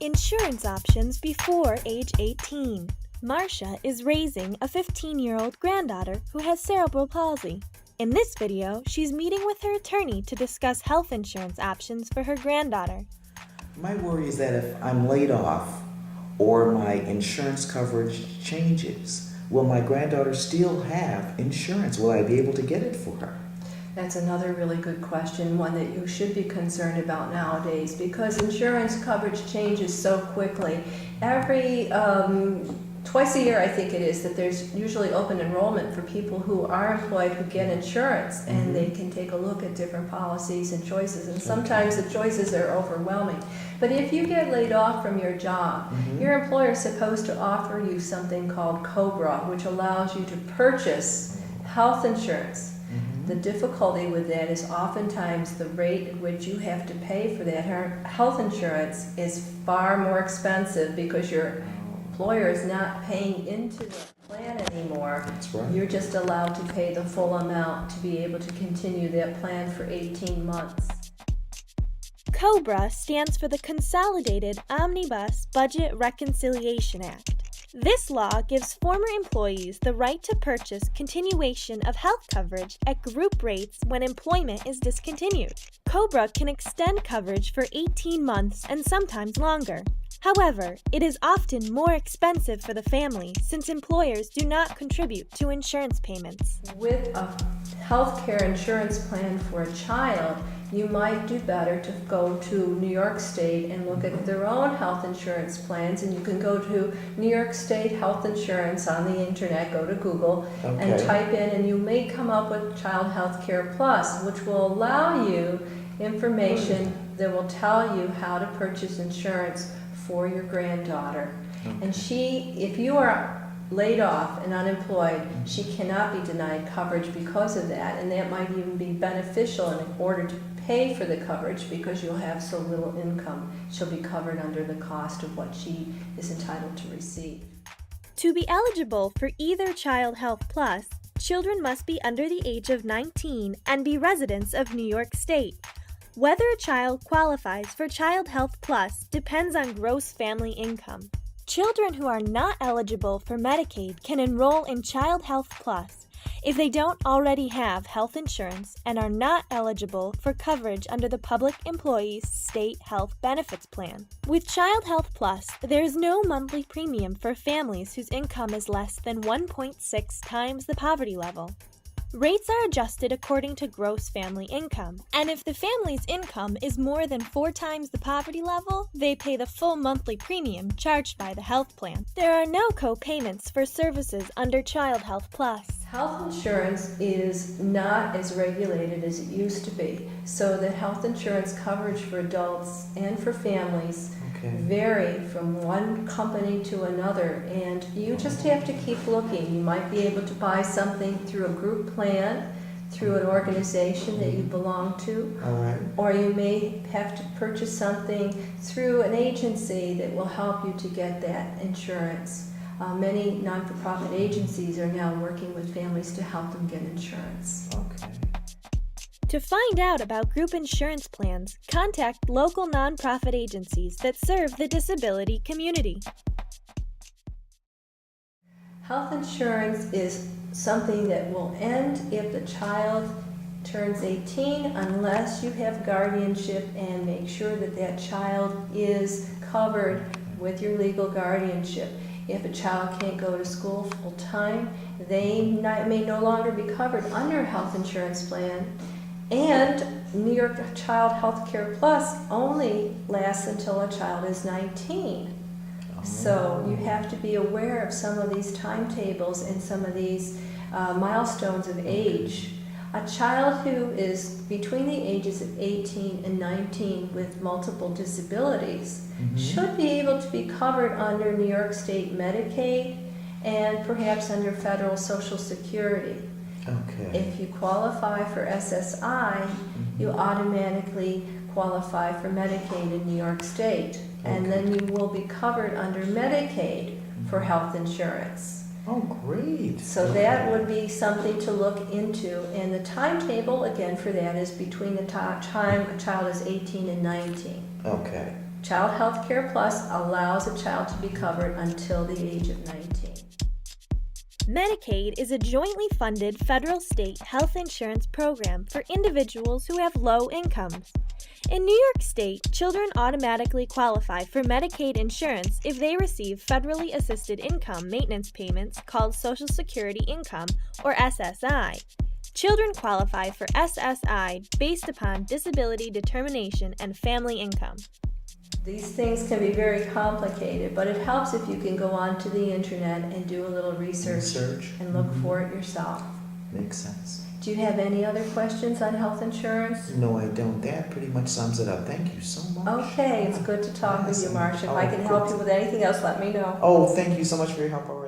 Insurance options before age 18. Marcia is raising a 15-year-old granddaughter who has cerebral palsy. In this video, she's meeting with her attorney to discuss health insurance options for her granddaughter. My worry is that if I'm laid off or my insurance coverage changes, will my granddaughter still have insurance? Will I be able to get it for her? That's another really good question, one that you should be concerned about nowadays, because insurance coverage changes so quickly. Every twice a year, I think it is, that there's usually open enrollment for people who are employed who get insurance, and they can take a look at different policies and choices, and sometimes the choices are overwhelming. But if you get laid off from your job, your employer is supposed to offer you something called COBRA, which allows you to purchase health insurance. The difficulty with that is oftentimes the rate at which you have to pay for that health insurance is far more expensive because your employer is not paying into the plan anymore. That's right. You're just allowed to pay the full amount to be able to continue that plan for 18 months. COBRA stands for the Consolidated Omnibus Budget Reconciliation Act. This law gives former employees the right to purchase continuation of health coverage at group rates when employment is discontinued. COBRA can extend coverage for 18 months and sometimes longer. However, it is often more expensive for the family since employers do not contribute to insurance payments. With a health care insurance plan for a child, you might do better to go to New York State and look at their own health insurance plans, and you can go to New York State Health Insurance on the internet, go to Google and type in, and you may come up with Child Health Care Plus, which will allow you information that will tell you how to purchase insurance for your granddaughter. And if you are laid off and unemployed, she cannot be denied coverage because of that, and that might even be beneficial in order to pay for the coverage because you'll have so little income. She'll be covered under the cost of what she is entitled to receive. To be eligible for either Child Health Plus, children must be under the age of 19 and be residents of New York State. Whether a child qualifies for Child Health Plus depends on gross family income. Children who are not eligible for Medicaid can enroll in Child Health Plus if they don't already have health insurance and are not eligible for coverage under the Public Employees State Health Benefits Plan. With Child Health Plus, there is no monthly premium for families whose income is less than 1.6 times the poverty level. Rates are adjusted according to gross family income, and if the family's income is more than 4 times the poverty level, they pay the full monthly premium charged by the health plan. There are no co-payments for services under Child Health Plus. Health insurance is not as regulated as it used to be, so the health insurance coverage for adults and for families vary from one company to another, and you just have to keep looking. You might be able to buy something through a group plan, through an organization that you belong to, or you may have to purchase something through an agency that will help you to get that insurance. Many non-for-profit agencies are now working with families to help them get insurance. To find out about group insurance plans, contact local nonprofit agencies that serve the disability community. Health insurance is something that will end if the child turns 18 unless you have guardianship and make sure that that child is covered with your legal guardianship. If a child can't go to school full time, they may no longer be covered under a health insurance plan. And New York Child Health Care Plus only lasts until a child is 19. So you have to be aware of some of these timetables and some of these milestones of age. A child who is between the ages of 18 and 19 with multiple disabilities should be able to be covered under New York State Medicaid and perhaps under federal Social Security. If you qualify for SSI, you automatically qualify for Medicaid in New York State, and then you will be covered under Medicaid for health insurance. Oh, great. So that would be something to look into, and the timetable again for that is between the time a child is 18 and 19. Okay. Child Health Care Plus allows a child to be covered until the age of 19. Medicaid is a jointly funded federal-state health insurance program for individuals who have low incomes. In New York State, children automatically qualify for Medicaid insurance if they receive federally assisted income maintenance payments called Social Security Income, or SSI. Children qualify for SSI based upon disability determination and family income. These things can be very complicated, but it helps if you can go onto the internet and do a little research and look for it yourself. Makes sense. Do you have any other questions on health insurance? No, I don't. That pretty much sums it up. Thank you so much. Okay, it's good to talk with you, Awesome. Marcia. If Oh, I can help cool. you with anything else, let me know. Oh, thank you so much for your help already.